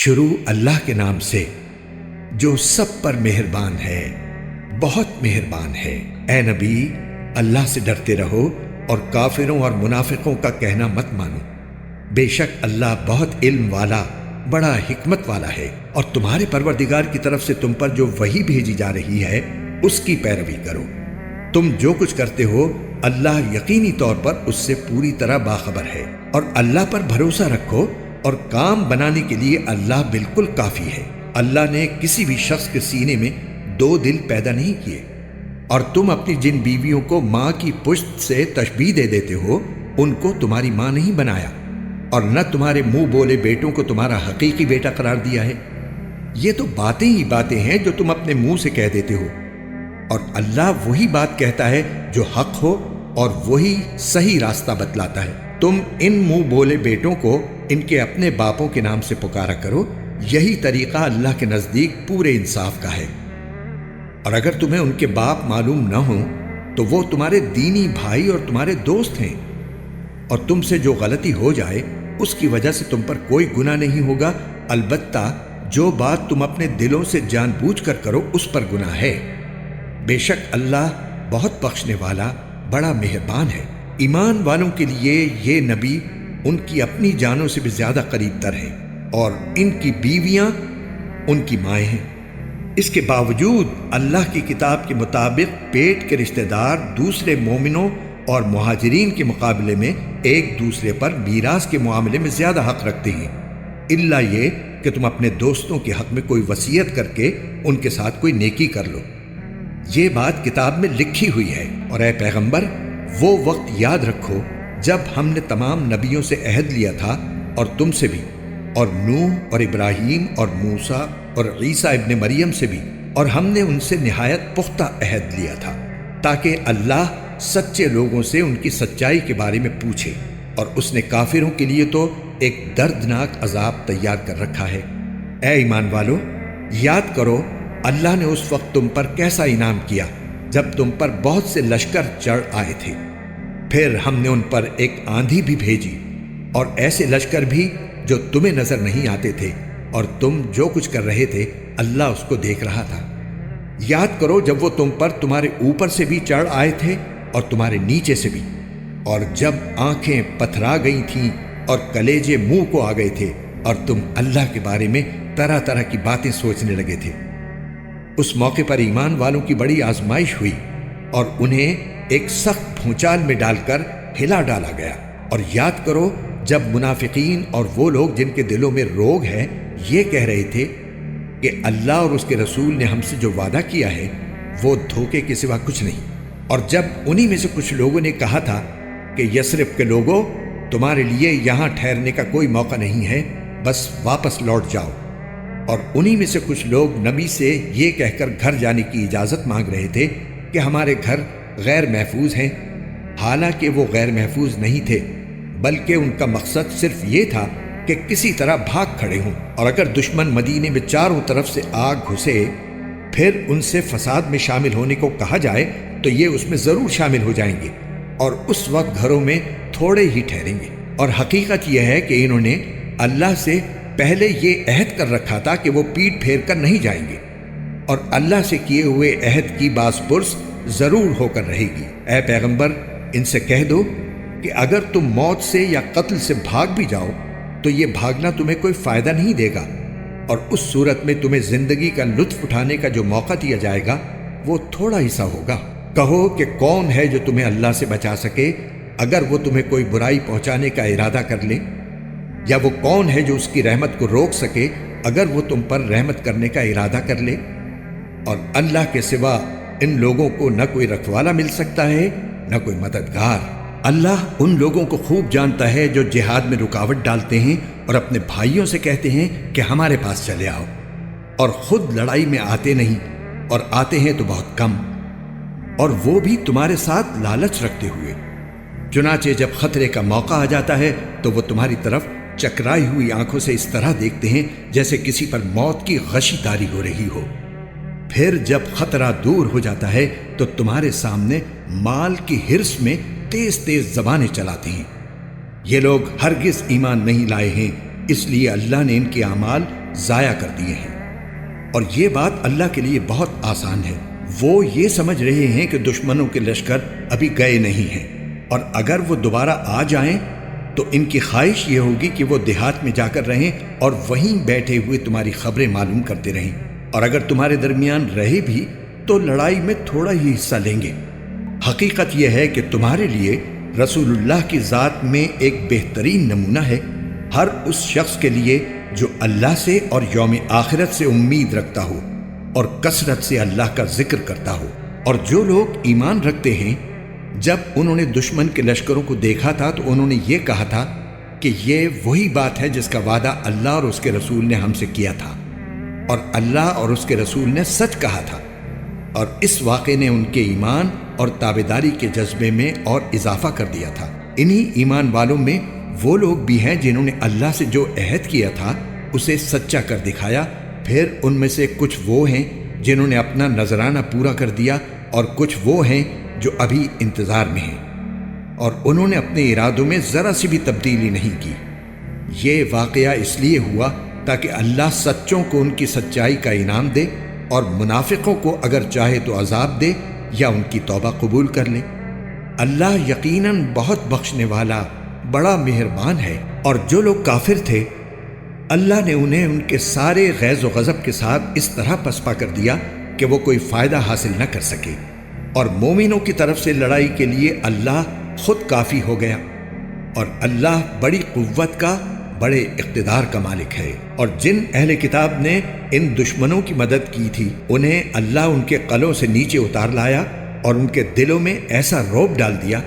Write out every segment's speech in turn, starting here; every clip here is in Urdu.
شروع اللہ کے نام سے جو سب پر مہربان ہے، بہت مہربان ہے۔ اے نبی، اللہ سے ڈرتے رہو اور کافروں اور منافقوں کا کہنا مت مانو۔ بے شک اللہ بہت علم والا، بڑا حکمت والا ہے۔ اور تمہارے پروردگار کی طرف سے تم پر جو وحی بھیجی جا رہی ہے اس کی پیروی کرو۔ تم جو کچھ کرتے ہو اللہ یقینی طور پر اس سے پوری طرح باخبر ہے۔ اور اللہ پر بھروسہ رکھو اور کام بنانے کے لیے اللہ بالکل کافی ہے۔ اللہ نے کسی بھی شخص کے سینے میں دو دل پیدا نہیں کیے، اور تم اپنی جن بیویوں کو ماں کی پشت سے تشبیہ دے دیتے ہو ان کو تمہاری ماں نہیں بنایا، اور نہ تمہارے منہ بولے بیٹوں کو تمہارا حقیقی بیٹا قرار دیا ہے۔ یہ تو باتیں ہی باتیں ہیں جو تم اپنے منہ سے کہہ دیتے ہو، اور اللہ وہی بات کہتا ہے جو حق ہو اور وہی صحیح راستہ بتلاتا ہے۔ تم ان منہ بولے بیٹوں کو ان کے اپنے باپوں کے نام سے پکارا کرو، یہی طریقہ اللہ کے نزدیک پورے انصاف کا ہے۔ اور اگر تمہیں ان کے باپ معلوم نہ ہوں تو وہ تمہارے دینی بھائی اور تمہارے دوست ہیں، اور تم سے جو غلطی ہو جائے اس کی وجہ سے تم پر کوئی گناہ نہیں ہوگا، البتہ جو بات تم اپنے دلوں سے جان بوجھ کر کرو اس پر گناہ ہے۔ بے شک اللہ بہت بخشنے والا، بڑا مہربان ہے۔ ایمان والوں کے لیے یہ نبی ان کی اپنی جانوں سے بھی زیادہ قریب تر ہیں، اور ان کی بیویاں ان کی مائیں ہیں۔ اس کے باوجود اللہ کی کتاب کے مطابق پیٹ کے رشتہ دار دوسرے مومنوں اور مہاجرین کے مقابلے میں ایک دوسرے پر میراث کے معاملے میں زیادہ حق رکھتے ہیں، الا یہ کہ تم اپنے دوستوں کے حق میں کوئی وصیت کر کے ان کے ساتھ کوئی نیکی کر لو۔ یہ بات کتاب میں لکھی ہوئی ہے۔ اور اے پیغمبر، وہ وقت یاد رکھو جب ہم نے تمام نبیوں سے عہد لیا تھا، اور تم سے بھی، اور نوح اور ابراہیم اور موسیٰ اور عیسیٰ ابن مریم سے بھی، اور ہم نے ان سے نہایت پختہ عہد لیا تھا تاکہ اللہ سچے لوگوں سے ان کی سچائی کے بارے میں پوچھے، اور اس نے کافروں کے لیے تو ایک دردناک عذاب تیار کر رکھا ہے۔ اے ایمان والو، یاد کرو اللہ نے اس وقت تم پر کیسا انعام کیا جب تم پر بہت سے لشکر چڑھ آئے تھے، پھر ہم نے ان پر ایک آندھی بھی بھیجی، اور ایسے لشکر بھی جو تمہیں نظر نہیں آتے تھے، اور تم جو کچھ کر رہے تھے اللہ اس کو دیکھ رہا تھا۔ یاد کرو جب وہ تم پر تمہارے اوپر سے بھی چڑھ آئے تھے اور تمہارے نیچے سے بھی، اور جب آنکھیں پتھرا گئی تھیں اور کلیجے منہ کو آ گئے تھے، اور تم اللہ کے بارے میں طرح طرح کی باتیں سوچنے لگے تھے۔ اس موقع پر ایمان والوں کی بڑی آزمائش ہوئی، اور انہیں ایک سخت بھونچال میں ڈال کر ہلا ڈالا گیا۔ اور یاد کرو جب منافقین اور وہ لوگ جن کے دلوں میں روگ ہے یہ کہہ رہے تھے کہ اللہ اور اس کے رسول نے ہم سے جو وعدہ کیا ہے وہ دھوکے کے سوا کچھ نہیں، اور جب انہی میں سے کچھ لوگوں نے کہا تھا کہ یثرب کے لوگوں، تمہارے لیے یہاں ٹھہرنے کا کوئی موقع نہیں ہے، بس واپس لوٹ جاؤ، اور انہی میں سے کچھ لوگ نبی سے یہ کہہ کر گھر جانے کی اجازت مانگ رہے تھے کہ ہمارے گھر غیر محفوظ ہیں، حالانکہ وہ غیر محفوظ نہیں تھے، بلکہ ان کا مقصد صرف یہ تھا کہ کسی طرح بھاگ کھڑے ہوں، اور اگر دشمن مدینے میں چاروں طرف سے آگ گھسے پھر ان سے فساد میں شامل ہونے کو کہا جائے تو یہ اس میں ضرور شامل ہو جائیں گے، اور اس وقت گھروں میں تھوڑے ہی ٹھہریں گے۔ اور حقیقت یہ ہے کہ انہوں نے اللہ سے پہلے یہ عہد کر رکھا تھا کہ وہ پیٹ پھیر کر نہیں جائیں گے، اور اللہ سے کیے ہوئے عہد کی باز پرس ضرور ہو کر رہے گی۔ اے پیغمبر، ان سے کہہ دو کہ اگر تم موت سے یا قتل سے بھاگ بھی جاؤ تو یہ بھاگنا تمہیں کوئی فائدہ نہیں دے گا، اور اس صورت میں تمہیں زندگی کا لطف اٹھانے کا جو موقع دیا جائے گا وہ تھوڑا ہی سا ہوگا۔ کہو کہ کون ہے جو تمہیں اللہ سے بچا سکے اگر وہ تمہیں کوئی برائی پہنچانے کا ارادہ کر لے، یا وہ کون ہے جو اس کی رحمت کو روک سکے اگر وہ تم پر رحمت کرنے کا ارادہ کر لے؟ اور اللہ کے سوا ان لوگوں کو نہ کوئی رکھوالا مل سکتا ہے نہ کوئی مددگار۔ اللہ ان لوگوں کو خوب جانتا ہے جو جہاد میں رکاوٹ ڈالتے ہیں اور اپنے بھائیوں سے کہتے ہیں کہ ہمارے پاس چلے آؤ، اور خود لڑائی میں آتے نہیں، اور آتے ہیں تو بہت کم، اور وہ بھی تمہارے ساتھ لالچ رکھتے ہوئے۔ چنانچہ جب خطرے کا موقع آ جاتا ہے تو وہ تمہاری طرف چکرائی ہوئی آنکھوں سے اس طرح دیکھتے ہیں جیسے کسی پر موت کی غشی طاری ہو رہی ہو۔ پھر جب خطرہ دور ہو جاتا ہے تو تمہارے سامنے مال کی ہرس میں تیز تیز زبانیں چلاتے ہیں۔ یہ لوگ ہرگز ایمان نہیں لائے ہیں، اس لیے اللہ نے ان کے اعمال ضائع کر دیے ہیں۔ اور یہ بات اللہ کے لیے بہت آسان ہے۔ وہ یہ سمجھ رہے ہیں کہ دشمنوں کے لشکر ابھی گئے نہیں ہیں، اور اگر وہ دوبارہ آ جائیں تو ان کی خواہش یہ ہوگی کہ وہ دیہات میں جا کر رہیں اور وہیں بیٹھے ہوئے تمہاری خبریں معلوم کرتے رہیں، اور اگر تمہارے درمیان رہے بھی تو لڑائی میں تھوڑا ہی حصہ لیں گے۔ حقیقت یہ ہے کہ تمہارے لیے رسول اللہ کی ذات میں ایک بہترین نمونہ ہے، ہر اس شخص کے لیے جو اللہ سے اور یوم آخرت سے امید رکھتا ہو اور کثرت سے اللہ کا ذکر کرتا ہو۔ اور جو لوگ ایمان رکھتے ہیں، جب انہوں نے دشمن کے لشکروں کو دیکھا تھا تو انہوں نے یہ کہا تھا کہ یہ وہی بات ہے جس کا وعدہ اللہ اور اس کے رسول نے ہم سے کیا تھا، اور اللہ اور اس کے رسول نے سچ کہا تھا۔ اور اس واقعے نے ان کے ایمان اور تابعداری کے جذبے میں اور اضافہ کر دیا تھا۔ انہی ایمان والوں میں وہ لوگ بھی ہیں جنہوں نے اللہ سے جو عہد کیا تھا اسے سچا کر دکھایا۔ پھر ان میں سے کچھ وہ ہیں جنہوں نے اپنا نذرانہ پورا کر دیا، اور کچھ وہ ہیں جو ابھی انتظار میں ہیں، اور انہوں نے اپنے ارادوں میں ذرا سی بھی تبدیلی نہیں کی۔ یہ واقعہ اس لیے ہوا تاکہ اللہ سچوں کو ان کی سچائی کا انعام دے، اور منافقوں کو اگر چاہے تو عذاب دے یا ان کی توبہ قبول کر لے۔ اللہ یقیناً بہت بخشنے والا بڑا مہربان ہے۔ اور جو لوگ کافر تھے، اللہ نے انہیں ان کے سارے غیظ و غضب کے ساتھ اس طرح پسپا کر دیا کہ وہ کوئی فائدہ حاصل نہ کر سکے، اور مومنوں کی طرف سے لڑائی کے لیے اللہ خود کافی ہو گیا، اور اللہ بڑی قوت کا، بڑے اقتدار کا مالک ہے۔ اور جن اہل کتاب نے ان دشمنوں کی مدد کی تھی، انہیں اللہ ان کے قلعوں سے نیچے اتار لایا اور ان کے دلوں میں ایسا رعب ڈال دیا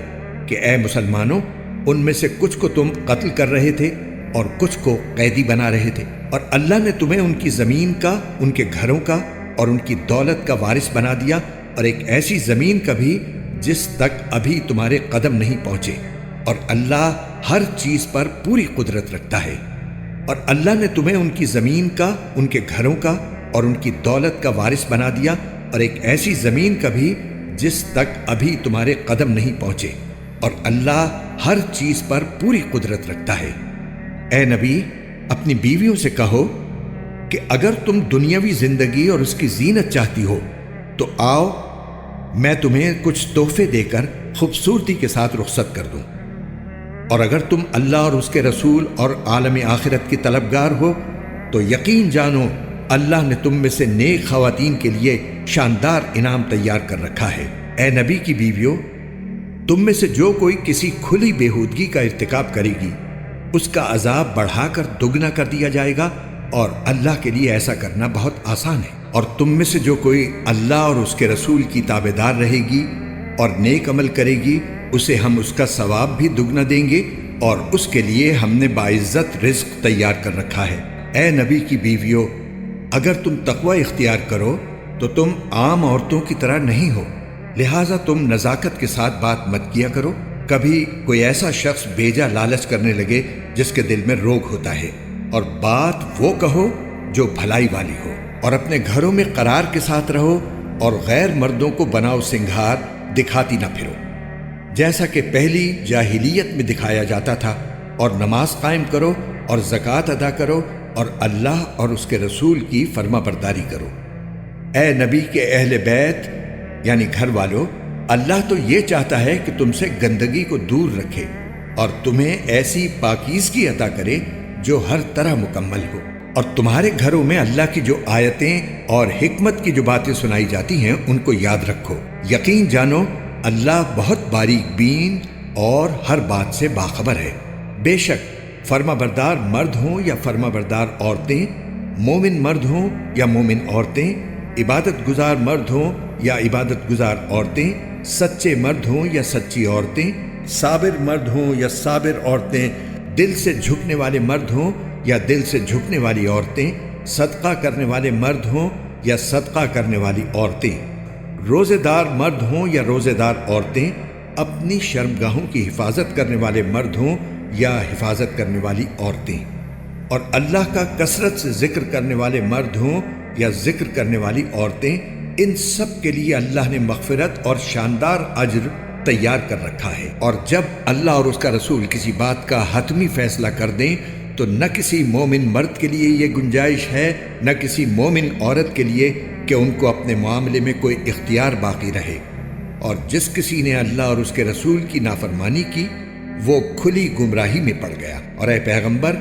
کہ اے مسلمانوں، ان میں سے کچھ کو تم قتل کر رہے تھے اور کچھ کو قیدی بنا رہے تھے، اور اللہ نے تمہیں ان کی زمین کا، ان کے گھروں کا اور ان کی دولت کا وارث بنا دیا، اور ایک ایسی زمین کا بھی جس تک ابھی تمہارے قدم نہیں پہنچے، اور اللہ ہر چیز پر پوری قدرت رکھتا ہے۔ اور اللہ نے تمہیں ان کی زمین کا، ان کے گھروں کا اور ان کی دولت کا وارث بنا دیا، اور ایک ایسی زمین کا بھی جس تک ابھی تمہارے قدم نہیں پہنچے، اور اللہ ہر چیز پر پوری قدرت رکھتا ہے۔ اے نبی، اپنی بیویوں سے کہو کہ اگر تم دنیاوی زندگی اور اس کی زینت چاہتی ہو تو آؤ، میں تمہیں کچھ تحفے دے کر خوبصورتی کے ساتھ رخصت کر دوں، اور اگر تم اللہ اور اس کے رسول اور عالم آخرت کی طلبگار ہو تو یقین جانو اللہ نے تم میں سے نیک خواتین کے لیے شاندار انعام تیار کر رکھا ہے۔ اے نبی کی بیویوں، تم میں سے جو کوئی کسی کھلی بےہودگی کا ارتکاب کرے گی، اس کا عذاب بڑھا کر دگنا کر دیا جائے گا، اور اللہ کے لیے ایسا کرنا بہت آسان ہے۔ اور تم میں سے جو کوئی اللہ اور اس کے رسول کی تابعدار رہے گی اور نیک عمل کرے گی، اسے ہم اس کا ثواب بھی دگنا دیں گے، اور اس کے لیے ہم نے باعزت رزق تیار کر رکھا ہے۔ اے نبی کی بیویوں، اگر تم تقوی اختیار کرو تو تم عام عورتوں کی طرح نہیں ہو، لہٰذا تم نزاکت کے ساتھ بات مت کیا کرو۔ کبھی کوئی ایسا شخص بیجا لالچ کرنے لگے جس کے دل میں روگ ہوتا ہے، اور بات وہ کہو جو بھلائی والی ہو، اور اپنے گھروں میں قرار کے ساتھ رہو، اور غیر مردوں کو بناؤ سنگھار، دکھاتی نہ پھرو جیسا کہ پہلی جاہلیت میں دکھایا جاتا تھا، اور نماز قائم کرو اور زکوٰۃ ادا کرو، اور اللہ اور اس کے رسول کی فرما برداری کرو۔ اے نبی کے اہل بیت یعنی گھر والو، اللہ تو یہ چاہتا ہے کہ تم سے گندگی کو دور رکھے اور تمہیں ایسی پاکیزگی عطا کرے جو ہر طرح مکمل ہو، اور تمہارے گھروں میں اللہ کی جو آیتیں اور حکمت کی جو باتیں سنائی جاتی ہیں ان کو یاد رکھو۔ یقین جانو اللہ بہت باریک بین اور ہر بات سے باخبر ہے۔ بے شک فرما بردار مرد ہوں یا فرما بردار عورتیں، مومن مرد ہوں یا مومن عورتیں، عبادت گزار مرد ہوں یا عبادت گزار عورتیں، سچے مرد ہوں یا سچی عورتیں، صابر مرد ہوں یا صابر عورتیں، دل سے جھکنے والے مرد ہوں یا دل سے جھکنے والی عورتیں، صدقہ کرنے والے مرد ہوں یا صدقہ کرنے والی عورتیں، روزے دار مرد ہوں یا روزے دار عورتیں، اپنی شرمگاہوں کی حفاظت کرنے والے مرد ہوں یا حفاظت کرنے والی عورتیں، اور اللہ کا کثرت سے ذکر کرنے والے مرد ہوں یا ذکر کرنے والی عورتیں، ان سب کے لیے اللہ نے مغفرت اور شاندار اجر تیار کر رکھا ہے۔ اور جب اللہ اور اس کا رسول کسی بات کا حتمی فیصلہ کر دیں تو نہ کسی مومن مرد کے لیے یہ گنجائش ہے نہ کسی مومن عورت کے لیے کہ ان کو اپنے معاملے میں کوئی اختیار باقی رہے، اور جس کسی نے اللہ اور اس کے رسول کی نافرمانی کی وہ کھلی گمراہی میں پڑ گیا۔ اور اے پیغمبر،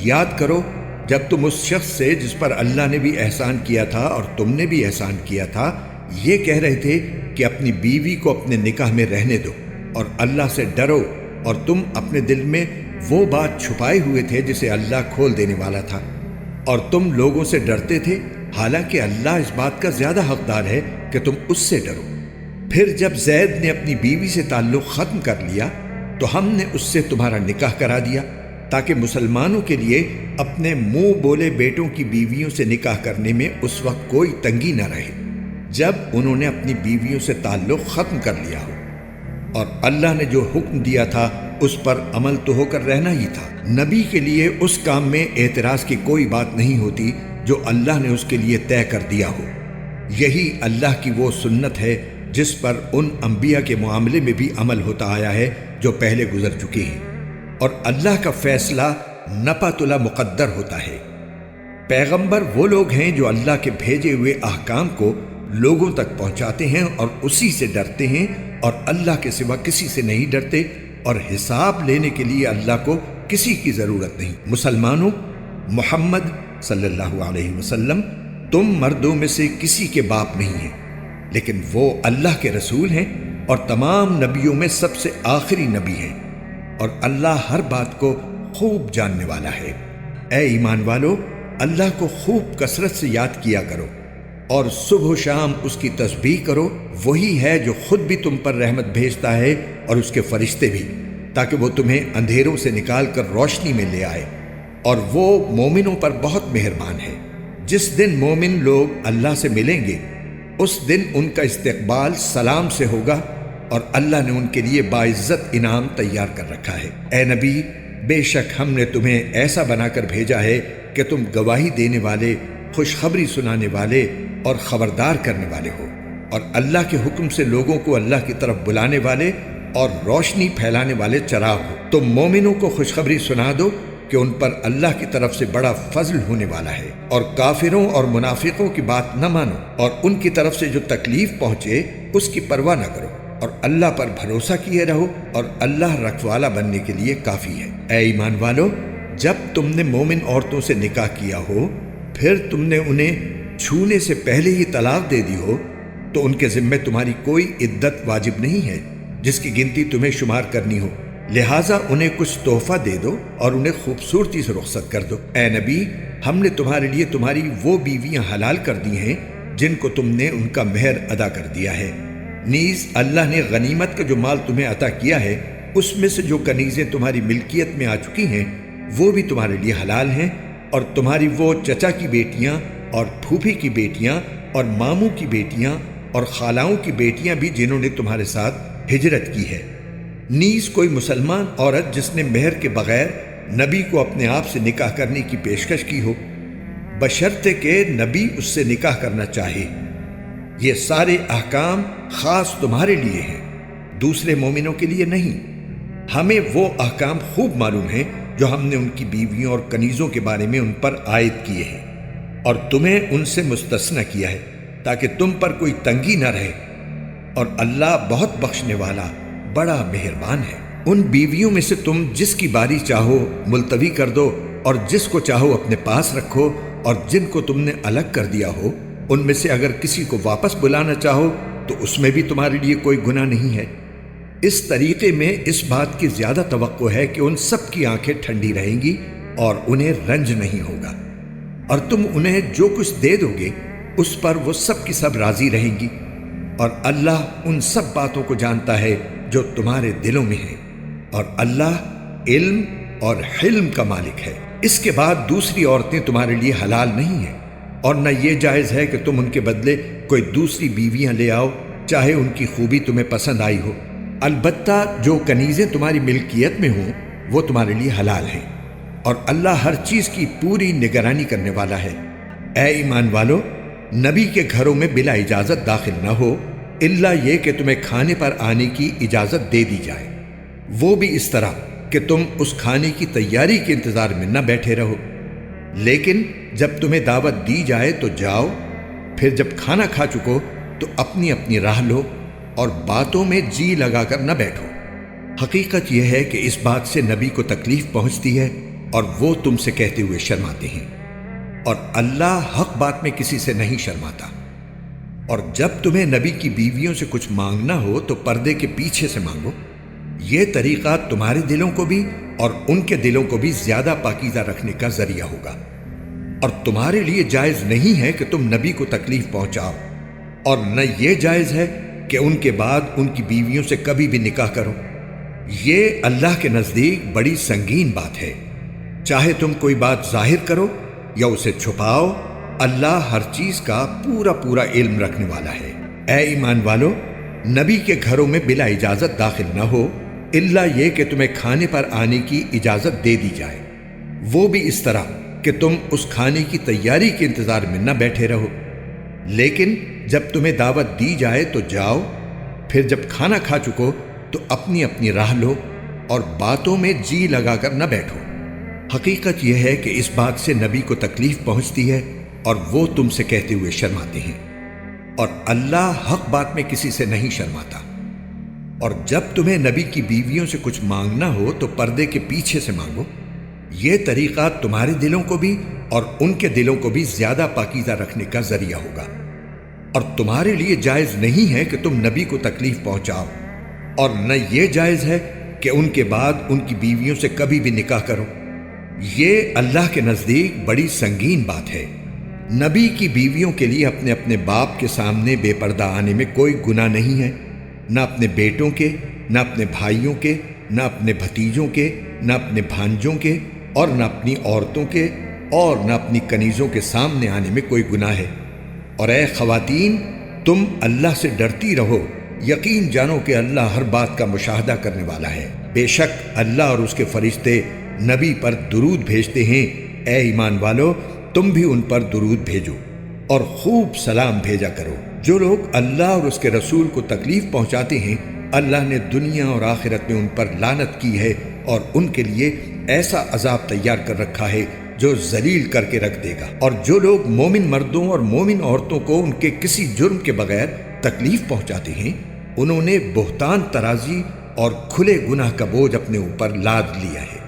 یاد کرو جب تم اس شخص سے جس پر اللہ نے بھی احسان کیا تھا اور تم نے بھی احسان کیا تھا یہ کہہ رہے تھے کہ اپنی بیوی کو اپنے نکاح میں رہنے دو اور اللہ سے ڈرو، اور تم اپنے دل میں وہ بات چھپائے ہوئے تھے جسے اللہ کھول دینے والا تھا، اور تم لوگوں سے ڈرتے تھے، حالانکہ اللہ اس بات کا زیادہ حقدار ہے کہ تم اس سے ڈرو۔ پھر جب زید نے اپنی بیوی سے تعلق ختم کر لیا تو ہم نے اس سے تمہارا نکاح کرا دیا تاکہ مسلمانوں کے لیے اپنے منہ بولے بیٹوں کی بیویوں سے نکاح کرنے میں اس وقت کوئی تنگی نہ رہے جب انہوں نے اپنی بیویوں سے تعلق ختم کر لیا ہو، اور اللہ نے جو حکم دیا تھا اس پر عمل تو ہو کر رہنا ہی تھا۔ نبی کے لیے اس کام میں اعتراض کی کوئی بات نہیں ہوتی جو اللہ نے اس کے لیے طے کر دیا ہو۔ یہی اللہ کی وہ سنت ہے جس پر ان انبیاء کے معاملے میں بھی عمل ہوتا آیا ہے جو پہلے گزر چکے ہیں، اور اللہ کا فیصلہ نپتلا مقدر ہوتا ہے۔ پیغمبر وہ لوگ ہیں جو اللہ کے بھیجے ہوئے احکام کو لوگوں تک پہنچاتے ہیں اور اسی سے ڈرتے ہیں، اور اللہ کے سوا کسی سے نہیں ڈرتے، اور حساب لینے کے لیے اللہ کو کسی کی ضرورت نہیں۔ مسلمانوں، محمد صلی اللہ علیہ وسلم تم مردوں میں سے کسی کے باپ نہیں ہیں، لیکن وہ اللہ کے رسول ہیں اور تمام نبیوں میں سب سے آخری نبی ہیں، اور اللہ ہر بات کو خوب جاننے والا ہے۔ اے ایمان والو، اللہ کو خوب کثرت سے یاد کیا کرو اور صبح و شام اس کی تسبیح کرو، وہی ہے جو خود بھی تم پر رحمت بھیجتا ہے اور اس کے فرشتے بھی، تاکہ وہ تمہیں اندھیروں سے نکال کر روشنی میں لے آئے، اور وہ مومنوں پر بہت مہربان ہے۔ جس دن مومن لوگ اللہ سے ملیں گے اس دن ان کا استقبال سلام سے ہوگا، اور اللہ نے ان کے لیے باعزت انعام تیار کر رکھا ہے۔ اے نبی، بے شک ہم نے تمہیں ایسا بنا کر بھیجا ہے کہ تم گواہی دینے والے، خوشخبری سنانے والے اور خبردار کرنے والے ہو، اور اللہ کے حکم سے لوگوں کو اللہ کی طرف بلانے والے اور روشنی پھیلانے والے چراغ ہو۔ تم مومنوں کو خوشخبری سنا دو کہ ان پر اللہ کی طرف سے بڑا فضل ہونے والا ہے، اور کافروں اور منافقوں کی بات نہ مانو، اور ان کی طرف سے جو تکلیف پہنچے اس کی پرواہ نہ کرو، اور اللہ پر بھروسہ کیے رہو، اور اللہ رکھوالا بننے کے لیے کافی ہے۔ اے ایمان والو، جب تم نے مومن عورتوں سے نکاح کیا ہو پھر تم نے انہیں چھونے سے پہلے ہی طلاق دے دی ہو تو ان کے ذمے تمہاری کوئی عدت واجب نہیں ہے جس کی گنتی تمہیں شمار کرنی ہو، لہٰذا انہیں کچھ تحفہ دے دو اور انہیں خوبصورتی سے رخصت کر دو۔ اے نبی، ہم نے تمہارے لیے تمہاری وہ بیویاں حلال کر دی ہیں جن کو تم نے ان کا مہر ادا کر دیا ہے، نیز اللہ نے غنیمت کا جو مال تمہیں عطا کیا ہے اس میں سے جو کنیزیں تمہاری ملکیت میں آ چکی ہیں وہ بھی تمہارے لیے حلال ہیں، اور تمہاری وہ چچا کی بیٹیاں اور پھوپھی کی بیٹیاں اور ماموں کی بیٹیاں اور خالاؤں کی بیٹیاں بھی جنہوں نے تمہارے ساتھ ہجرت کی ہے، نیز کوئی مسلمان عورت جس نے مہر کے بغیر نبی کو اپنے آپ سے نکاح کرنے کی پیشکش کی ہو، بشرطے کہ نبی اس سے نکاح کرنا چاہے۔ یہ سارے احکام خاص تمہارے لیے ہیں، دوسرے مومنوں کے لیے نہیں۔ ہمیں وہ احکام خوب معلوم ہیں جو ہم نے ان کی بیویوں اور کنیزوں کے بارے میں ان پر عائد کیے ہیں، اور تمہیں ان سے مستثنی کیا ہے تاکہ تم پر کوئی تنگی نہ رہے، اور اللہ بہت بخشنے والا بڑا مہربان ہے۔ ان بیویوں میں سے تم جس کی باری چاہو ملتوی کر دو، اور جس کو چاہو اپنے پاس رکھو، اور جن کو تم نے الگ کر دیا ہو ان میں سے اگر کسی کو واپس بلانا چاہو تو اس میں بھی تمہارے لیے کوئی گناہ نہیں ہے۔ اس طریقے میں اس بات کی زیادہ توقع ہے کہ ان سب کی آنکھیں ٹھنڈی رہیں گی اور انہیں رنج نہیں ہوگا، اور تم انہیں جو کچھ دے دو گے اس پر وہ سب کی سب راضی رہیں گی، اور اللہ ان سب باتوں کو جانتا ہے جو تمہارے دلوں میں ہیں، اور اللہ علم اور حلم کا مالک ہے۔ اس کے بعد دوسری عورتیں تمہارے لیے حلال نہیں ہیں، اور نہ یہ جائز ہے کہ تم ان کے بدلے کوئی دوسری بیویاں لے آؤ چاہے ان کی خوبی تمہیں پسند آئی ہو، البتہ جو کنیزیں تمہاری ملکیت میں ہوں وہ تمہارے لیے حلال ہیں، اور اللہ ہر چیز کی پوری نگرانی کرنے والا ہے۔ اے ایمان والو، نبی کے گھروں میں بلا اجازت داخل نہ ہو الا یہ کہ تمہیں کھانے پر آنے کی اجازت دے دی جائے، وہ بھی اس طرح کہ تم اس کھانے کی تیاری کے انتظار میں نہ بیٹھے رہو، لیکن جب تمہیں دعوت دی جائے تو جاؤ، پھر جب کھانا کھا چکو تو اپنی اپنی راہ لو اور باتوں میں جی لگا کر نہ بیٹھو۔ حقیقت یہ ہے کہ اس بات سے نبی کو تکلیف پہنچتی ہے اور وہ تم سے کہتے ہوئے شرماتے ہیں، اور اللہ حق بات میں کسی سے نہیں شرماتا۔ اور جب تمہیں نبی کی بیویوں سے کچھ مانگنا ہو تو پردے کے پیچھے سے مانگو، یہ طریقہ تمہارے دلوں کو بھی اور ان کے دلوں کو بھی زیادہ پاکیزہ رکھنے کا ذریعہ ہوگا۔ اور تمہارے لیے جائز نہیں ہے کہ تم نبی کو تکلیف پہنچاؤ، اور نہ یہ جائز ہے کہ ان کے بعد ان کی بیویوں سے کبھی بھی نکاح کرو۔ یہ اللہ کے نزدیک بڑی سنگین بات ہے، چاہے تم کوئی بات ظاہر کرو یا اسے چھپاؤ، اللہ ہر چیز کا پورا پورا علم رکھنے والا ہے۔ اے ایمان والو، نبی کے گھروں میں بلا اجازت داخل نہ ہو، الا یہ کہ تمہیں کھانے پر آنے کی اجازت دے دی جائے، وہ بھی اس طرح کہ تم اس کھانے کی تیاری کے انتظار میں نہ بیٹھے رہو، لیکن جب تمہیں دعوت دی جائے تو جاؤ، پھر جب کھانا کھا چکو تو اپنی اپنی راہ لو اور باتوں میں جی لگا کر نہ بیٹھو۔ حقیقت یہ ہے کہ اس بات سے نبی کو تکلیف پہنچتی ہے اور وہ تم سے کہتے ہوئے شرماتے ہیں، اور اللہ حق بات میں کسی سے نہیں شرماتا۔ اور جب تمہیں نبی کی بیویوں سے کچھ مانگنا ہو تو پردے کے پیچھے سے مانگو، یہ طریقہ تمہارے دلوں کو بھی اور ان کے دلوں کو بھی زیادہ پاکیزہ رکھنے کا ذریعہ ہوگا۔ اور تمہارے لیے جائز نہیں ہے کہ تم نبی کو تکلیف پہنچاؤ، اور نہ یہ جائز ہے کہ ان کے بعد ان کی بیویوں سے کبھی بھی نکاح کرو۔ یہ اللہ کے نزدیک بڑی سنگین بات ہے۔ نبی کی بیویوں کے لیے اپنے اپنے باپ کے سامنے بے پردہ آنے میں کوئی گناہ نہیں ہے، نہ اپنے بیٹوں کے، نہ اپنے بھائیوں کے، نہ اپنے بھتیجوں کے، نہ اپنے بھانجوں کے، اور نہ اپنی عورتوں کے، اور نہ اپنی کنیزوں کے سامنے آنے میں کوئی گناہ ہے۔ اور اے خواتین، تم اللہ سے ڈرتی رہو، یقین جانو کہ اللہ ہر بات کا مشاہدہ کرنے والا ہے۔ بے شک اللہ اور اس کے فرشتے نبی پر درود بھیجتے ہیں۔ اے ایمان والو، تم بھی ان پر درود بھیجو اور خوب سلام بھیجا کرو۔ جو لوگ اللہ اور اس کے رسول کو تکلیف پہنچاتے ہیں، اللہ نے دنیا اور آخرت میں ان پر لعنت کی ہے اور ان کے لیے ایسا عذاب تیار کر رکھا ہے جو ذلیل کر کے رکھ دے گا۔ اور جو لوگ مومن مردوں اور مومن عورتوں کو ان کے کسی جرم کے بغیر تکلیف پہنچاتے ہیں، انہوں نے بہتان ترازی اور کھلے گناہ کا بوجھ اپنے اوپر لاد لیا ہے۔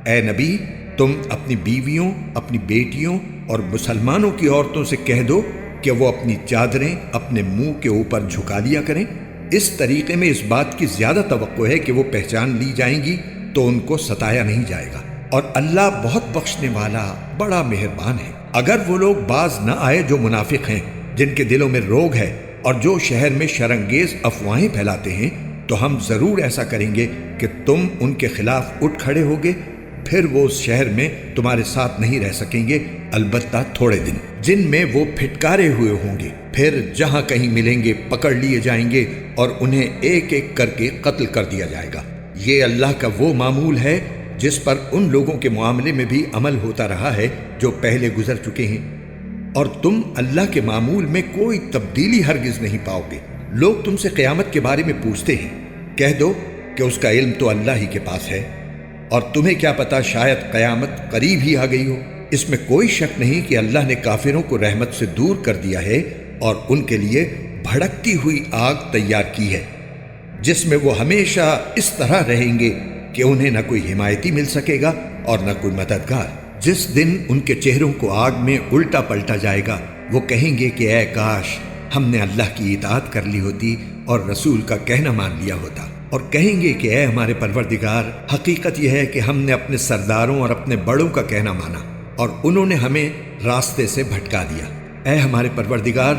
اے نبی، تم اپنی بیویوں، اپنی بیٹیوں اور مسلمانوں کی عورتوں سے کہہ دو کہ وہ اپنی چادریں اپنے منہ کے اوپر جھکا لیا کریں۔ اس طریقے میں اس بات کی زیادہ توقع ہے کہ وہ پہچان لی جائیں گی تو ان کو ستایا نہیں جائے گا، اور اللہ بہت بخشنے والا بڑا مہربان ہے۔ اگر وہ لوگ باز نہ آئے جو منافق ہیں، جن کے دلوں میں روگ ہے اور جو شہر میں شرانگیز افواہیں پھیلاتے ہیں، تو ہم ضرور ایسا کریں گے کہ تم ان کے خلاف اٹھ کھڑے ہوگے، پھر وہ اس شہر میں تمہارے ساتھ نہیں رہ سکیں گے، البتہ تھوڑے دن، جن میں وہ پھٹکارے ہوئے ہوں گے۔ پھر جہاں کہیں ملیں گے پکڑ لیے جائیں گے اور انہیں ایک ایک کر کے قتل کر دیا جائے گا۔ یہ اللہ کا وہ معمول ہے جس پر ان لوگوں کے معاملے میں بھی عمل ہوتا رہا ہے جو پہلے گزر چکے ہیں، اور تم اللہ کے معمول میں کوئی تبدیلی ہرگز نہیں پاؤ گے۔ لوگ تم سے قیامت کے بارے میں پوچھتے ہیں، کہہ دو کہ اس کا علم تو اللہ ہی کے پاس ہے، اور تمہیں کیا پتا شاید قیامت قریب ہی آ گئی ہو۔ اس میں کوئی شک نہیں کہ اللہ نے کافروں کو رحمت سے دور کر دیا ہے اور ان کے لیے بھڑکتی ہوئی آگ تیار کی ہے، جس میں وہ ہمیشہ اس طرح رہیں گے کہ انہیں نہ کوئی حمایتی مل سکے گا اور نہ کوئی مددگار۔ جس دن ان کے چہروں کو آگ میں الٹا پلٹا جائے گا، وہ کہیں گے کہ اے کاش ہم نے اللہ کی اطاعت کر لی ہوتی اور رسول کا کہنا مان لیا ہوتا، اور کہیں گے کہ اے ہمارے پروردگار، حقیقت یہ ہے کہ ہم نے اپنے سرداروں اور اپنے بڑوں کا کہنا مانا اور انہوں نے ہمیں راستے سے بھٹکا دیا۔ اے ہمارے پروردگار،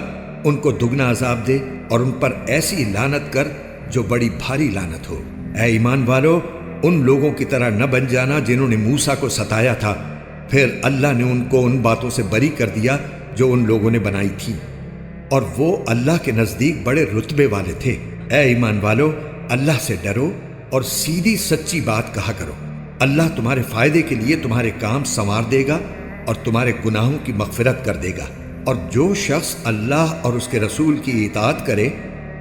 ان کو دگنا عذاب دے اور ان پر ایسی لعنت کر جو بڑی بھاری لعنت ہو۔ اے ایمان والو، ان لوگوں کی طرح نہ بن جانا جنہوں نے موسیٰ کو ستایا تھا، پھر اللہ نے ان کو ان باتوں سے بری کر دیا جو ان لوگوں نے بنائی تھی، اور وہ اللہ کے نزدیک بڑے رتبے والے تھے۔ اے ایمان والو، اللہ سے ڈرو اور سیدھی سچی بات کہا کرو۔ اللہ تمہارے فائدے کے لیے تمہارے کام سنوار دے گا اور تمہارے گناہوں کی مغفرت کر دے گا۔ اور جو شخص اللہ اور اس کے رسول کی اطاعت کرے،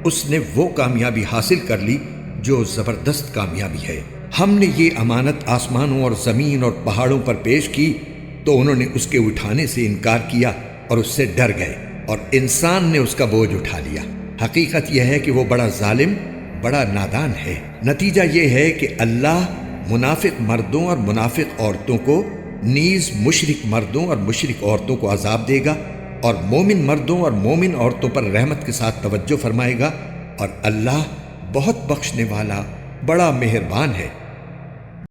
اس نے وہ کامیابی حاصل کر لی جو زبردست کامیابی ہے۔ ہم نے یہ امانت آسمانوں اور زمین اور پہاڑوں پر پیش کی تو انہوں نے اس کے اٹھانے سے انکار کیا اور اس سے ڈر گئے، اور انسان نے اس کا بوجھ اٹھا لیا۔ حقیقت یہ ہے کہ وہ بڑا ظالم، بڑا نادان ہے۔ نتیجہ یہ ہے کہ اللہ منافق مردوں اور منافق عورتوں کو نیز مشرک مردوں اور مشرک عورتوں کو عذاب دے گا، اور مومن مردوں اور مومن عورتوں پر رحمت کے ساتھ توجہ فرمائے گا، اور اللہ بہت بخشنے والا، بڑا مہربان ہے۔